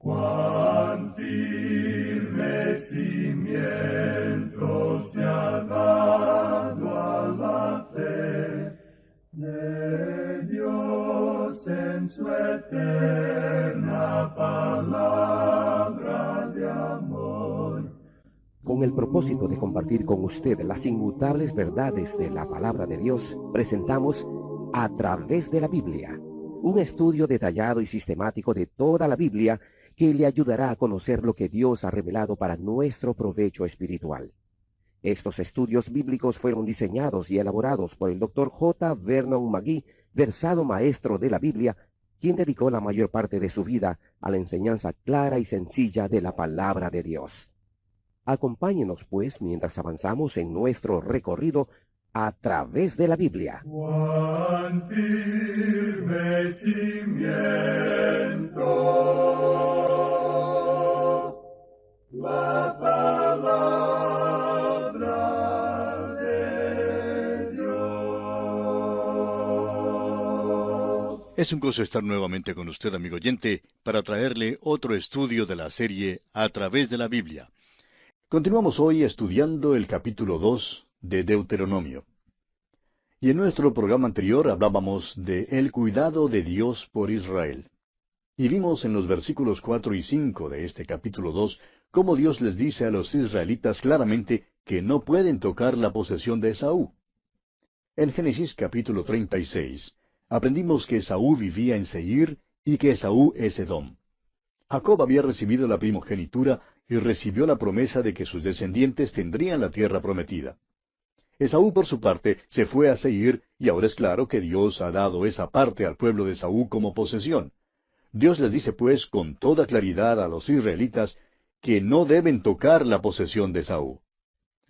Cuán firme cimiento se ha dado a la fe de Dios en su eterna palabra de amor. Con el propósito de compartir con usted las inmutables verdades de la palabra de Dios, presentamos A través de la Biblia, un estudio detallado y sistemático de toda la Biblia que le ayudará a conocer lo que Dios ha revelado para nuestro provecho espiritual. Estos estudios bíblicos fueron diseñados y elaborados por el Dr. J. Vernon McGee, versado maestro de la Biblia, quien dedicó la mayor parte de su vida a la enseñanza clara y sencilla de la palabra de Dios. Acompáñenos, pues, mientras avanzamos en nuestro recorrido a través de la Biblia. Cuán firme cimiento la palabra de Dios. Es un gozo estar nuevamente con usted, amigo oyente, para traerle otro estudio de la serie A través de la Biblia. Continuamos hoy estudiando el capítulo 2 de Deuteronomio. Y en nuestro programa anterior hablábamos de el cuidado de Dios por Israel. Y vimos en los versículos 4 y 5 de este capítulo 2 cómo Dios les dice a los israelitas claramente que no pueden tocar la posesión de Esaú. En Génesis capítulo 36 aprendimos que Esaú vivía en Seir y que Esaú es Edom. Jacob había recibido la primogenitura y recibió la promesa de que sus descendientes tendrían la tierra prometida. Esaú, por su parte, se fue a Seir, y ahora es claro que Dios ha dado esa parte al pueblo de Esaú como posesión. Dios les dice, pues, con toda claridad a los israelitas que no deben tocar la posesión de Esaú.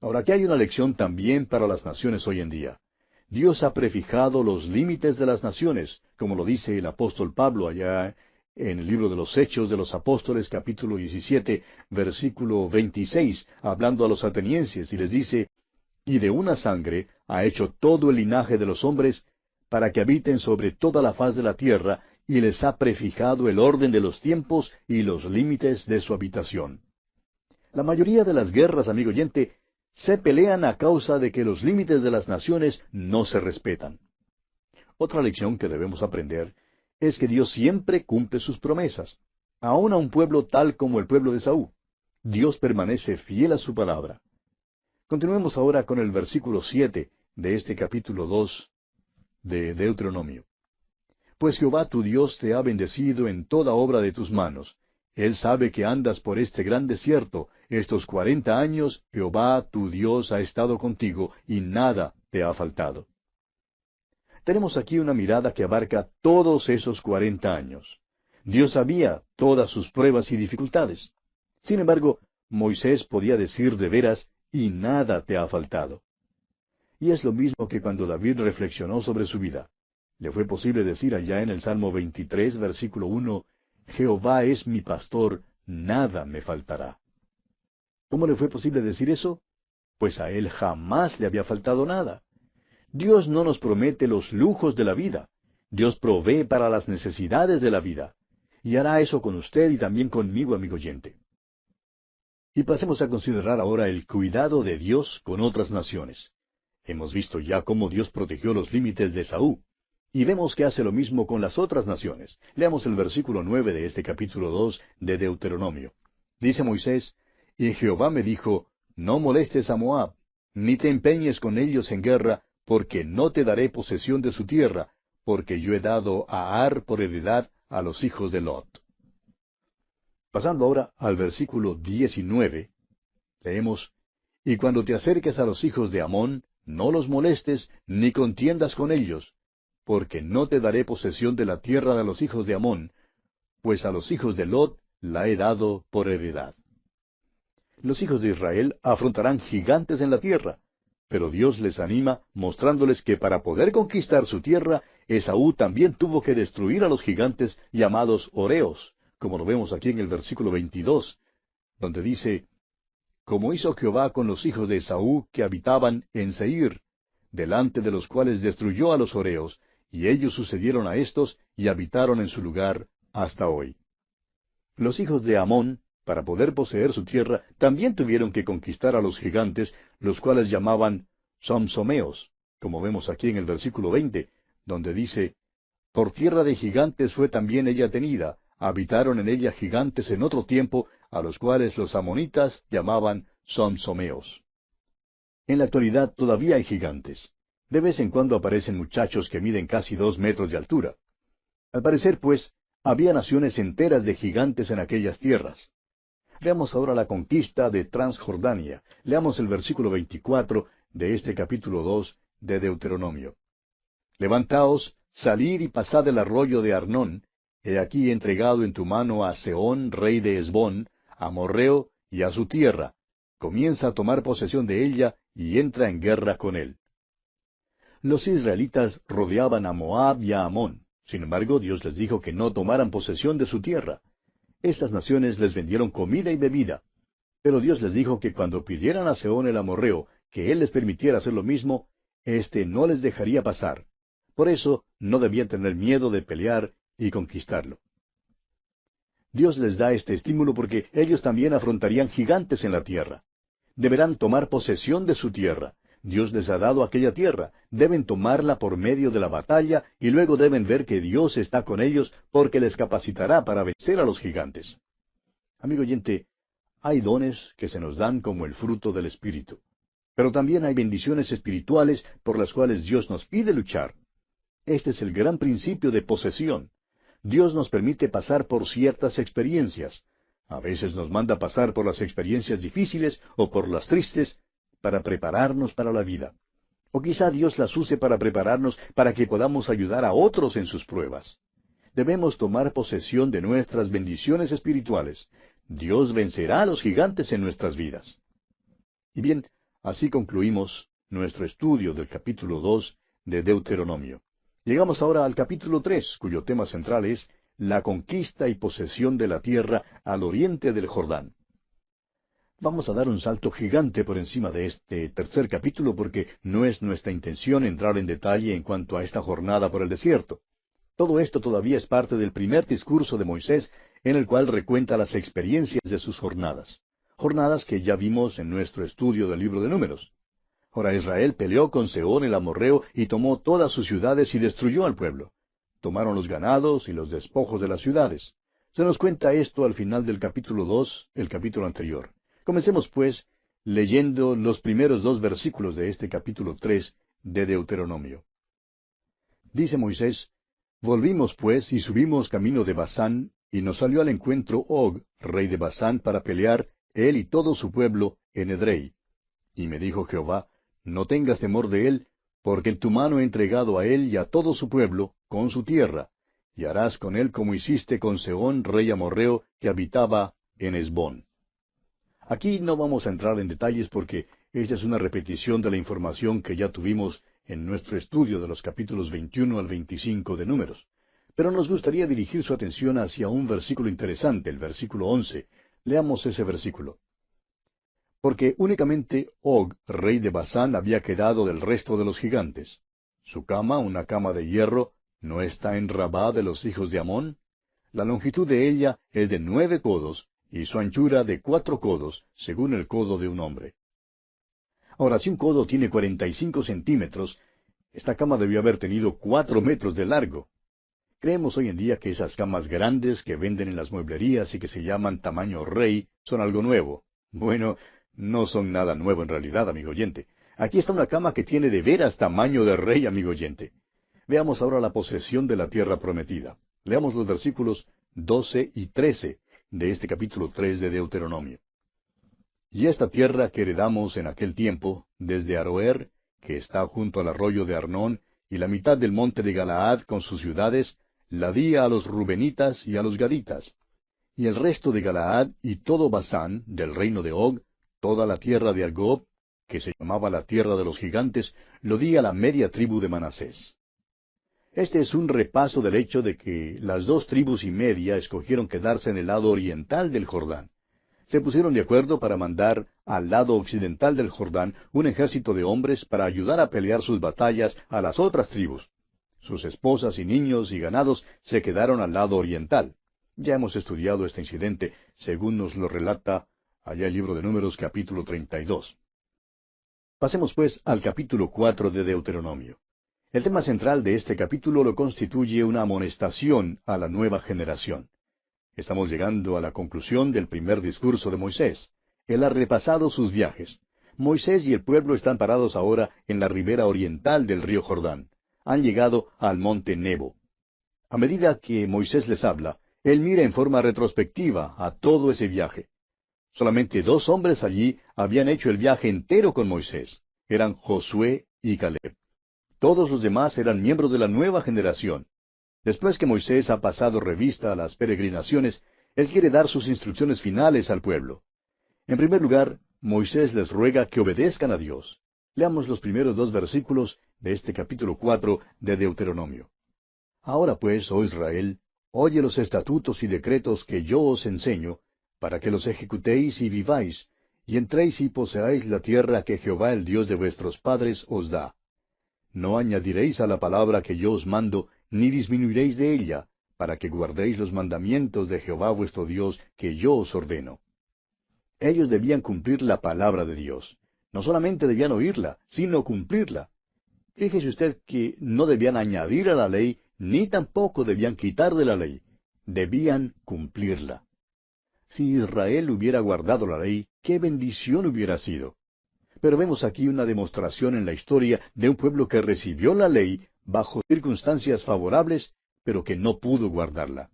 Ahora, aquí hay una lección también para las naciones hoy en día. Dios ha prefijado los límites de las naciones, como lo dice el apóstol Pablo allá en el libro de los Hechos de los Apóstoles, capítulo 17, versículo 26, hablando a los atenienses, y les dice, y de una sangre ha hecho todo el linaje de los hombres, para que habiten sobre toda la faz de la tierra, y les ha prefijado el orden de los tiempos y los límites de su habitación. La mayoría de las guerras, amigo oyente, se pelean a causa de que los límites de las naciones no se respetan. Otra lección que debemos aprender es que Dios siempre cumple sus promesas, aun a un pueblo tal como el pueblo de Esaú. Dios permanece fiel a su palabra. Continuemos ahora con el versículo 7 de este capítulo 2 de Deuteronomio. Pues Jehová tu Dios te ha bendecido en toda obra de tus manos. Él sabe que andas por este gran desierto. Estos 40 años Jehová tu Dios ha estado contigo y nada te ha faltado. Tenemos aquí una mirada que abarca todos esos 40 años. Dios sabía todas sus pruebas y dificultades. Sin embargo, Moisés podía decir de veras, y nada te ha faltado. Y es lo mismo que cuando David reflexionó sobre su vida. Le fue posible decir allá en el Salmo 23, versículo 1, Jehová es mi pastor, nada me faltará. ¿Cómo le fue posible decir eso? Pues a él jamás le había faltado nada. Dios no nos promete los lujos de la vida. Dios provee para las necesidades de la vida. Y hará eso con usted y también conmigo, amigo oyente. Y pasemos a considerar ahora el cuidado de Dios con otras naciones. Hemos visto ya cómo Dios protegió los límites de Esaú. Y vemos que hace lo mismo con las otras naciones. Leamos el versículo 9 de este capítulo 2 de Deuteronomio. Dice Moisés, y Jehová me dijo, no molestes a Moab, ni te empeñes con ellos en guerra, porque no te daré posesión de su tierra, porque yo he dado a Ar por heredad a los hijos de Lot. Pasando ahora al versículo 19, leemos, y cuando te acerques a los hijos de Amón, no los molestes, ni contiendas con ellos, porque no te daré posesión de la tierra de los hijos de Amón, pues a los hijos de Lot la he dado por heredad. Los hijos de Israel afrontarán gigantes en la tierra, pero Dios les anima mostrándoles que para poder conquistar su tierra, Esaú también tuvo que destruir a los gigantes llamados Horeos, como lo vemos aquí en el versículo 22, donde dice, como hizo Jehová con los hijos de Esaú que habitaban en Seir, delante de los cuales destruyó a los Horeos, y ellos sucedieron a éstos y habitaron en su lugar hasta hoy. Los hijos de Amón, para poder poseer su tierra, también tuvieron que conquistar a los gigantes, los cuales llamaban somsomeos, como vemos aquí en el versículo 20, donde dice, por tierra de gigantes fue también ella tenida, habitaron en ella gigantes en otro tiempo, a los cuales los amonitas llamaban somsomeos. En la actualidad todavía hay gigantes. De vez en cuando aparecen muchachos que miden casi 2 metros de altura. Al parecer, pues, había naciones enteras de gigantes en aquellas tierras. Veamos ahora la conquista de Transjordania. Leamos el versículo 24 de este capítulo 2 de Deuteronomio. Levantaos, salid y pasad el arroyo de Arnón. He aquí entregado en tu mano a Sehón, rey de Hesbón, a Amorreo y a su tierra. Comienza a tomar posesión de ella y entra en guerra con él. Los israelitas rodeaban a Moab y a Amón. Sin embargo, Dios les dijo que no tomaran posesión de su tierra. Estas naciones les vendieron comida y bebida. Pero Dios les dijo que cuando pidieran a Sehón el amorreo que él les permitiera hacer lo mismo, éste no les dejaría pasar. Por eso no debían tener miedo de pelear y conquistarlo. Dios les da este estímulo porque ellos también afrontarían gigantes en la tierra. Deberán tomar posesión de su tierra. Dios les ha dado aquella tierra. Deben tomarla por medio de la batalla y luego deben ver que Dios está con ellos porque les capacitará para vencer a los gigantes. Amigo oyente, hay dones que se nos dan como el fruto del Espíritu. Pero también hay bendiciones espirituales por las cuales Dios nos pide luchar. Este es el gran principio de posesión. Dios nos permite pasar por ciertas experiencias. A veces nos manda pasar por las experiencias difíciles o por las tristes para prepararnos para la vida. O quizá Dios las use para prepararnos para que podamos ayudar a otros en sus pruebas. Debemos tomar posesión de nuestras bendiciones espirituales. Dios vencerá a los gigantes en nuestras vidas. Y bien, así concluimos nuestro estudio del capítulo 2 de Deuteronomio. Llegamos ahora al capítulo 3, cuyo tema central es la conquista y posesión de la tierra al oriente del Jordán. Vamos a dar un salto gigante por encima de este tercer capítulo porque no es nuestra intención entrar en detalle en cuanto a esta jornada por el desierto. Todo esto todavía es parte del primer discurso de Moisés, en el cual recuenta las experiencias de sus jornadas. Jornadas que ya vimos en nuestro estudio del libro de Números. Ahora Israel peleó con Sehón el amorreo y tomó todas sus ciudades y destruyó al pueblo. Tomaron los ganados y los despojos de las ciudades. Se nos cuenta esto al final del capítulo 2, el capítulo anterior. Comencemos, pues, leyendo los primeros 2 versículos de este capítulo 3 de Deuteronomio. Dice Moisés, volvimos, pues, y subimos camino de Basán, y nos salió al encuentro Og, rey de Basán, para pelear, él y todo su pueblo, en Edrei. Y me dijo Jehová, no tengas temor de él, porque en tu mano he entregado a él y a todo su pueblo, con su tierra, y harás con él como hiciste con Sehón, rey amorreo, que habitaba en Hesbón. Aquí no vamos a entrar en detalles porque esta es una repetición de la información que ya tuvimos en nuestro estudio de los capítulos 21 al 25 de Números. Pero nos gustaría dirigir su atención hacia un versículo interesante, el versículo 11. Leamos ese versículo. Porque únicamente Og, rey de Basán, había quedado del resto de los gigantes. Su cama, una cama de hierro, ¿no está en Rabá de los hijos de Amón? La longitud de ella es de 9 codos, y su anchura de 4 codos, según el codo de un hombre. Ahora, si un codo tiene 45 centímetros, esta cama debió haber tenido 4 metros de largo. Creemos hoy en día que esas camas grandes que venden en las mueblerías y que se llaman tamaño rey son algo nuevo. Bueno, no son nada nuevo en realidad, amigo oyente. Aquí está una cama que tiene de veras tamaño de rey, amigo oyente. Veamos ahora la posesión de la tierra prometida. Leamos los versículos 12 y 13 de este capítulo 3 de Deuteronomio. Y esta tierra que heredamos en aquel tiempo, desde Aroer, que está junto al arroyo de Arnón, y la mitad del monte de Galaad con sus ciudades, la di a los Rubenitas y a los Gaditas. Y el resto de Galaad y todo Basán, del reino de Og, toda la tierra de Argob, que se llamaba la tierra de los gigantes, lo di a la media tribu de Manasés. Este es un repaso del hecho de que las 2 tribus y media escogieron quedarse en el lado oriental del Jordán. Se pusieron de acuerdo para mandar al lado occidental del Jordán un ejército de hombres para ayudar a pelear sus batallas a las otras tribus. Sus esposas y niños y ganados se quedaron al lado oriental. Ya hemos estudiado este incidente, según nos lo relata allá el libro de Números capítulo 32. Pasemos pues al capítulo 4 de Deuteronomio. El tema central de este capítulo lo constituye una amonestación a la nueva generación. Estamos llegando a la conclusión del primer discurso de Moisés. Él ha repasado sus viajes. Moisés y el pueblo están parados ahora en la ribera oriental del río Jordán. Han llegado al monte Nebo. A medida que Moisés les habla, él mira en forma retrospectiva a todo ese viaje. Solamente 2 hombres allí habían hecho el viaje entero con Moisés. Eran Josué y Caleb. Todos los demás eran miembros de la nueva generación. Después que Moisés ha pasado revista a las peregrinaciones, él quiere dar sus instrucciones finales al pueblo. En primer lugar, Moisés les ruega que obedezcan a Dios. Leamos los primeros 2 versículos de este capítulo 4 de Deuteronomio. Ahora pues, oh Israel, oye los estatutos y decretos que yo os enseño, para que los ejecutéis y viváis, y entréis y poseáis la tierra que Jehová el Dios de vuestros padres os da. No añadiréis a la palabra que yo os mando, ni disminuiréis de ella, para que guardéis los mandamientos de Jehová vuestro Dios que yo os ordeno. Ellos debían cumplir la palabra de Dios. No solamente debían oírla, sino cumplirla. Fíjese usted que no debían añadir a la ley, ni tampoco debían quitar de la ley. Debían cumplirla. Si Israel hubiera guardado la ley, qué bendición hubiera sido. Pero vemos aquí una demostración en la historia de un pueblo que recibió la ley bajo circunstancias favorables, pero que no pudo guardarla.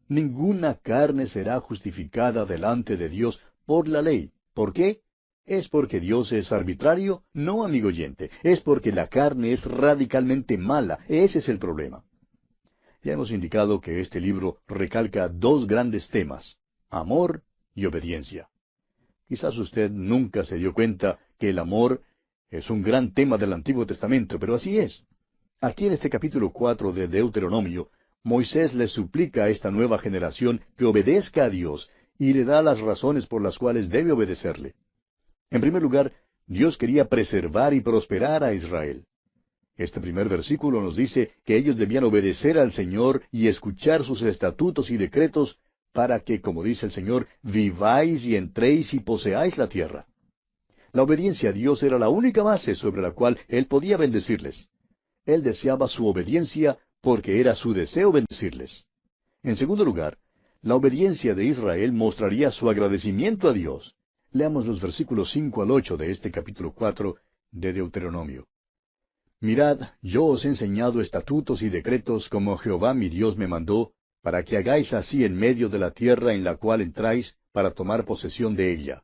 Ninguna carne será justificada delante de Dios por la ley. ¿Por qué? ¿Es porque Dios es arbitrario? No, amigo oyente. Es porque la carne es radicalmente mala. Ese es el problema. Ya hemos indicado que este libro recalca 2 grandes temas: amor y obediencia. Quizás usted nunca se dio cuenta que el amor es un gran tema del Antiguo Testamento, pero así es. Aquí en este capítulo 4 de Deuteronomio, Moisés le suplica a esta nueva generación que obedezca a Dios y le da las razones por las cuales debe obedecerle. En primer lugar, Dios quería preservar y prosperar a Israel. Este primer versículo nos dice que ellos debían obedecer al Señor y escuchar sus estatutos y decretos para que, como dice el Señor, viváis y entréis y poseáis la tierra. La obediencia a Dios era la única base sobre la cual Él podía bendecirles. Él deseaba su obediencia porque era su deseo bendecirles. En segundo lugar, la obediencia de Israel mostraría su agradecimiento a Dios. Leamos los versículos 5 al 8 de este capítulo 4 de Deuteronomio. Mirad, yo os he enseñado estatutos y decretos como Jehová mi Dios me mandó, para que hagáis así en medio de la tierra en la cual entráis, para tomar posesión de ella.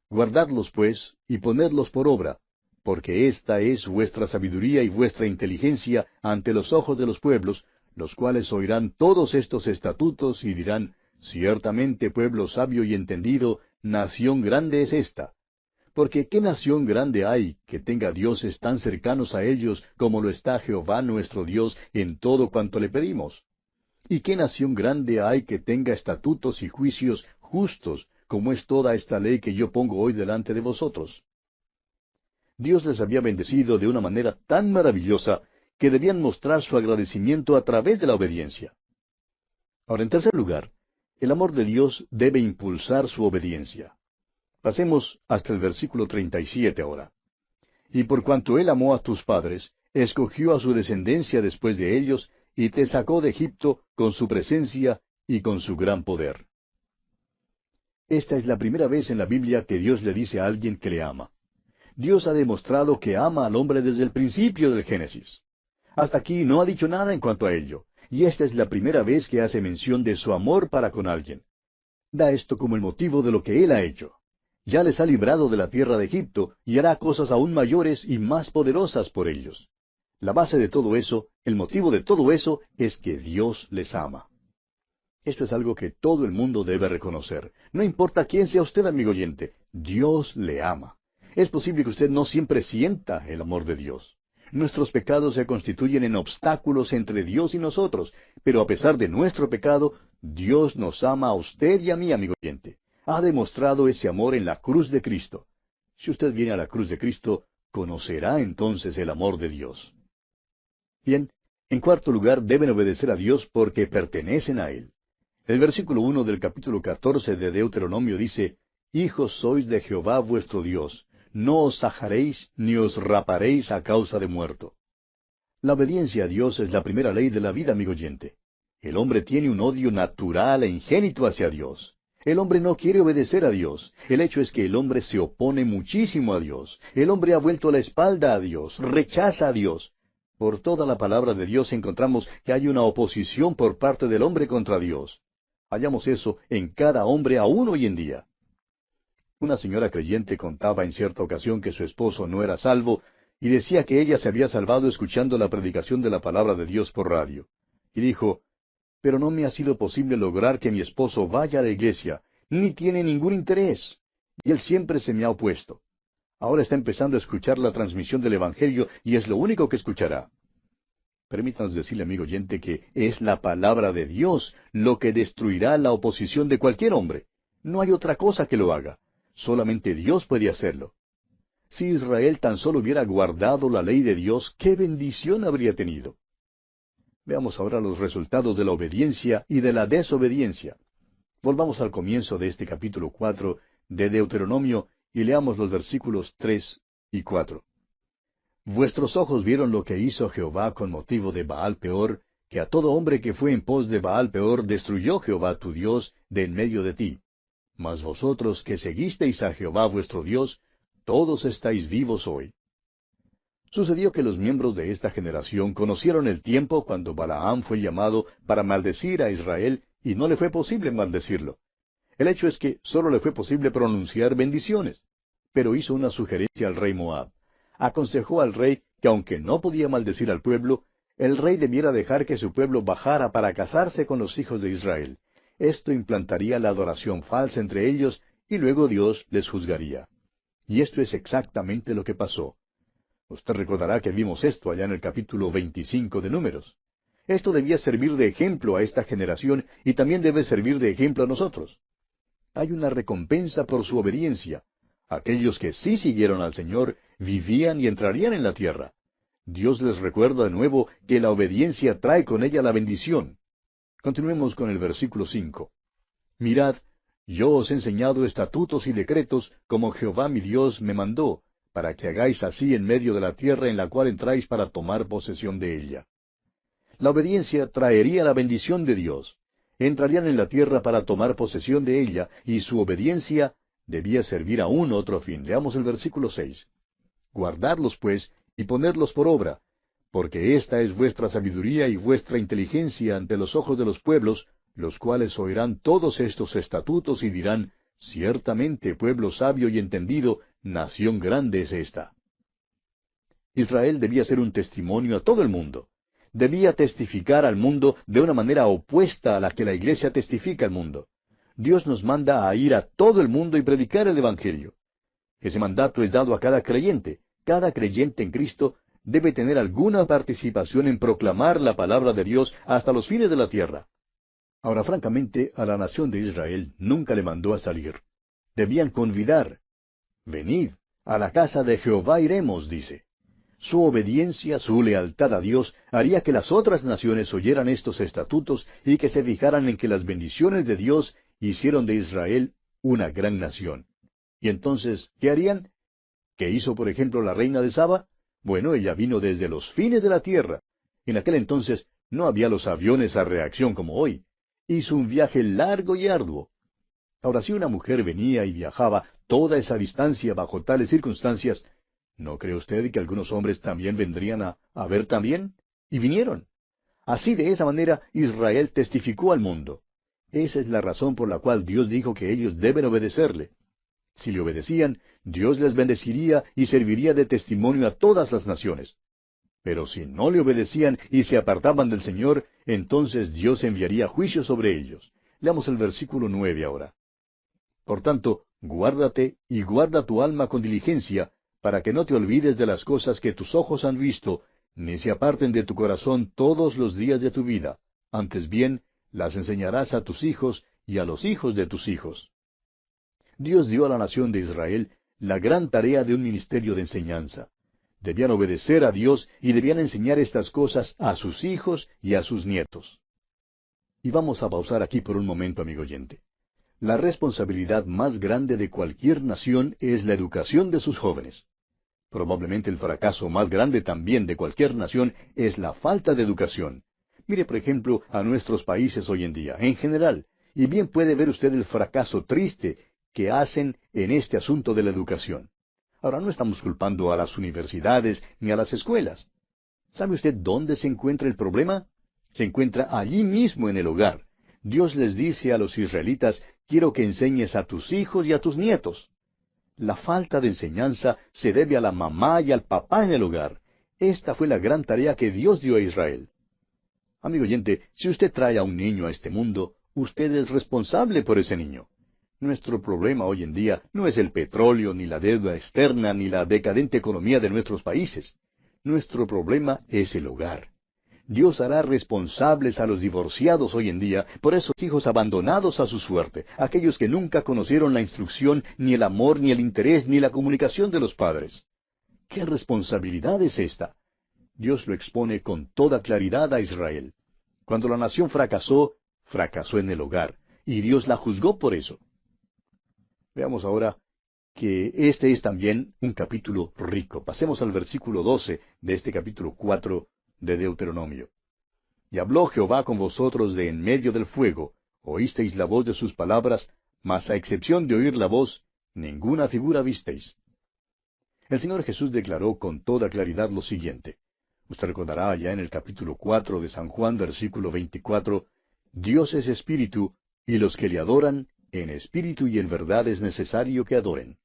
Guardadlos, pues, y ponedlos por obra, porque esta es vuestra sabiduría y vuestra inteligencia ante los ojos de los pueblos, los cuales oirán todos estos estatutos y dirán: ciertamente pueblo sabio y entendido, nación grande es esta. Porque ¿qué nación grande hay que tenga dioses tan cercanos a ellos como lo está Jehová nuestro Dios en todo cuanto le pedimos? ¿Y qué nación grande hay que tenga estatutos y juicios justos, como es toda esta ley que yo pongo hoy delante de vosotros? Dios les había bendecido de una manera tan maravillosa que debían mostrar su agradecimiento a través de la obediencia. Ahora, en tercer lugar, el amor de Dios debe impulsar su obediencia. Pasemos hasta el versículo 37 ahora. Y por cuanto Él amó a tus padres, escogió a su descendencia después de ellos, y te sacó de Egipto con su presencia y con su gran poder. Esta es la primera vez en la Biblia que Dios le dice a alguien que le ama. Dios ha demostrado que ama al hombre desde el principio del Génesis. Hasta aquí no ha dicho nada en cuanto a ello, y esta es la primera vez que hace mención de su amor para con alguien. Da esto como el motivo de lo que Él ha hecho. Ya les ha librado de la tierra de Egipto, y hará cosas aún mayores y más poderosas por ellos. La base de todo eso, el motivo de todo eso, es que Dios les ama. Esto es algo que todo el mundo debe reconocer. No importa quién sea usted, amigo oyente, Dios le ama. Es posible que usted no siempre sienta el amor de Dios. Nuestros pecados se constituyen en obstáculos entre Dios y nosotros, pero a pesar de nuestro pecado, Dios nos ama a usted y a mí, amigo oyente. Ha demostrado ese amor en la cruz de Cristo. Si usted viene a la cruz de Cristo, conocerá entonces el amor de Dios. Bien, en cuarto lugar, deben obedecer a Dios porque pertenecen a Él. El versículo 1 del capítulo 14 de Deuteronomio dice, Hijos sois de Jehová vuestro Dios, no os sajaréis ni os raparéis a causa de muerto. La obediencia a Dios es la primera ley de la vida, amigo oyente. El hombre tiene un odio natural e ingénito hacia Dios. El hombre no quiere obedecer a Dios. El hecho es que el hombre se opone muchísimo a Dios. El hombre ha vuelto la espalda a Dios, rechaza a Dios. Por toda la palabra de Dios encontramos que hay una oposición por parte del hombre contra Dios. Hallamos eso en cada hombre aún hoy en día. Una señora creyente contaba en cierta ocasión que su esposo no era salvo y decía que ella se había salvado escuchando la predicación de la palabra de Dios por radio. Y dijo, pero no me ha sido posible lograr que mi esposo vaya a la iglesia, ni tiene ningún interés. Y él siempre se me ha opuesto. Ahora está empezando a escuchar la transmisión del Evangelio y es lo único que escuchará. Permítanos decirle, amigo oyente, que es la palabra de Dios lo que destruirá la oposición de cualquier hombre. No hay otra cosa que lo haga. Solamente Dios puede hacerlo. Si Israel tan solo hubiera guardado la ley de Dios, ¿qué bendición habría tenido? Veamos ahora los resultados de la obediencia y de la desobediencia. Volvamos al comienzo de este capítulo 4 de Deuteronomio y leamos los versículos 3 y 4. Vuestros ojos vieron lo que hizo Jehová con motivo de Baal Peor, que a todo hombre que fue en pos de Baal Peor destruyó Jehová tu Dios de en medio de ti. Mas vosotros que seguisteis a Jehová vuestro Dios, todos estáis vivos hoy. Sucedió que los miembros de esta generación conocieron el tiempo cuando Balaam fue llamado para maldecir a Israel y no le fue posible maldecirlo. El hecho es que solo le fue posible pronunciar bendiciones. Pero hizo una sugerencia al rey Moab. Aconsejó al rey que aunque no podía maldecir al pueblo, el rey debiera dejar que su pueblo bajara para casarse con los hijos de Israel. Esto implantaría la adoración falsa entre ellos y luego Dios les juzgaría. Y esto es exactamente lo que pasó. Usted recordará que vimos esto allá en el capítulo 25 de Números. Esto debía servir de ejemplo a esta generación y también debe servir de ejemplo a nosotros. Hay una recompensa por su obediencia. Aquellos que sí siguieron al Señor vivían y entrarían en la tierra. Dios les recuerda de nuevo que la obediencia trae con ella la bendición. Continuemos con el versículo 5. Mirad, yo os he enseñado estatutos y decretos como Jehová mi Dios me mandó, para que hagáis así en medio de la tierra en la cual entráis para tomar posesión de ella. La obediencia traería la bendición de Dios. Entrarían en la tierra para tomar posesión de ella, y su obediencia debía servir a un otro fin. Leamos el versículo 6. Guardadlos, pues, y ponedlos por obra, porque esta es vuestra sabiduría y vuestra inteligencia ante los ojos de los pueblos, los cuales oirán todos estos estatutos y dirán, ciertamente pueblo sabio y entendido, nación grande es esta. Israel debía ser un testimonio a todo el mundo. Debía testificar al mundo de una manera opuesta a la que la Iglesia testifica al mundo. Dios nos manda a ir a todo el mundo y predicar el Evangelio. Ese mandato es dado a cada creyente. Cada creyente en Cristo debe tener alguna participación en proclamar la palabra de Dios hasta los fines de la tierra. Ahora, francamente, a la nación de Israel nunca le mandó a salir. Debían convidar. Venid, a la casa de Jehová iremos, dice. Su obediencia, su lealtad a Dios, haría que las otras naciones oyeran estos estatutos y que se fijaran en que las bendiciones de Dios hicieron de Israel una gran nación. Y entonces, ¿qué harían? ¿Qué hizo, por ejemplo, la reina de Saba? Bueno, ella vino desde los fines de la tierra. En aquel entonces no había los aviones a reacción como hoy. Hizo un viaje largo y arduo. Ahora, si una mujer venía y viajaba toda esa distancia bajo tales circunstancias, ¿no cree usted que algunos hombres también vendrían a ver también? Y vinieron. Así, de esa manera, Israel testificó al mundo. Esa es la razón por la cual Dios dijo que ellos deben obedecerle. Si le obedecían, Dios les bendeciría y serviría de testimonio a todas las naciones. Pero si no le obedecían y se apartaban del Señor, entonces Dios enviaría juicio sobre ellos. Leamos el versículo 9 ahora. Por tanto, guárdate y guarda tu alma con diligencia, para que no te olvides de las cosas que tus ojos han visto, ni se aparten de tu corazón todos los días de tu vida. Antes bien, las enseñarás a tus hijos y a los hijos de tus hijos. Dios dio a la nación de Israel la gran tarea de un ministerio de enseñanza. Debían obedecer a Dios y debían enseñar estas cosas a sus hijos y a sus nietos. Y vamos a pausar aquí por un momento, amigo oyente. La responsabilidad más grande de cualquier nación es la educación de sus jóvenes. Probablemente el fracaso más grande también de cualquier nación es la falta de educación. Mire, por ejemplo, a nuestros países hoy en día, en general, y bien puede ver usted el fracaso triste que hacen en este asunto de la educación. Ahora, no estamos culpando a las universidades ni a las escuelas. ¿Sabe usted dónde se encuentra el problema? Se encuentra allí mismo en el hogar. Dios les dice a los israelitas, quiero que enseñes a tus hijos y a tus nietos. La falta de enseñanza se debe a la mamá y al papá en el hogar. Esta fue la gran tarea que Dios dio a Israel. Amigo oyente, si usted trae a un niño a este mundo, usted es responsable por ese niño. Nuestro problema hoy en día no es el petróleo, ni la deuda externa, ni la decadente economía de nuestros países. Nuestro problema es el hogar. Dios hará responsables a los divorciados hoy en día por esos hijos abandonados a su suerte, aquellos que nunca conocieron la instrucción, ni el amor, ni el interés, ni la comunicación de los padres. ¿Qué responsabilidad es esta? Dios lo expone con toda claridad a Israel. Cuando la nación fracasó, fracasó en el hogar, y Dios la juzgó por eso. Veamos ahora que este es también un capítulo rico. Pasemos al versículo 12 de este capítulo 4 de Deuteronomio. Y habló Jehová con vosotros de en medio del fuego, oísteis la voz de sus palabras, mas a excepción de oír la voz, ninguna figura visteis. El Señor Jesús declaró con toda claridad lo siguiente. Usted recordará allá en el capítulo 4 de San Juan, versículo 24, Dios es espíritu, y los que le adoran, en espíritu y en verdad es necesario que adoren.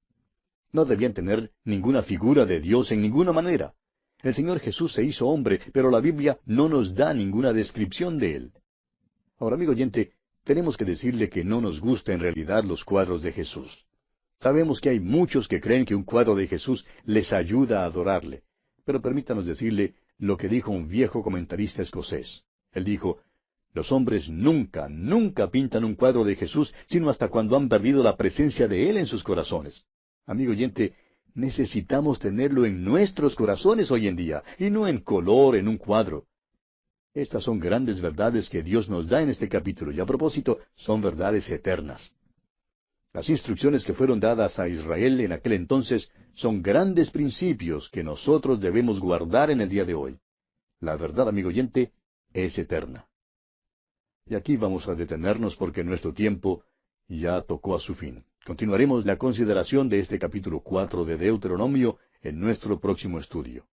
No debían tener ninguna figura de Dios en ninguna manera. El Señor Jesús se hizo hombre, pero la Biblia no nos da ninguna descripción de Él. Ahora, amigo oyente, tenemos que decirle que no nos gustan en realidad los cuadros de Jesús. Sabemos que hay muchos que creen que un cuadro de Jesús les ayuda a adorarle. Pero permítanos decirle lo que dijo un viejo comentarista escocés. Él dijo, los hombres nunca, nunca pintan un cuadro de Jesús, sino hasta cuando han perdido la presencia de Él en sus corazones. Amigo oyente, necesitamos tenerlo en nuestros corazones hoy en día, y no en color, en un cuadro. Estas son grandes verdades que Dios nos da en este capítulo, y a propósito, son verdades eternas. Las instrucciones que fueron dadas a Israel en aquel entonces son grandes principios que nosotros debemos guardar en el día de hoy. La verdad, amigo oyente, es eterna. Y aquí vamos a detenernos porque nuestro tiempo ya tocó a su fin. Continuaremos la consideración de este capítulo 4 de Deuteronomio en nuestro próximo estudio.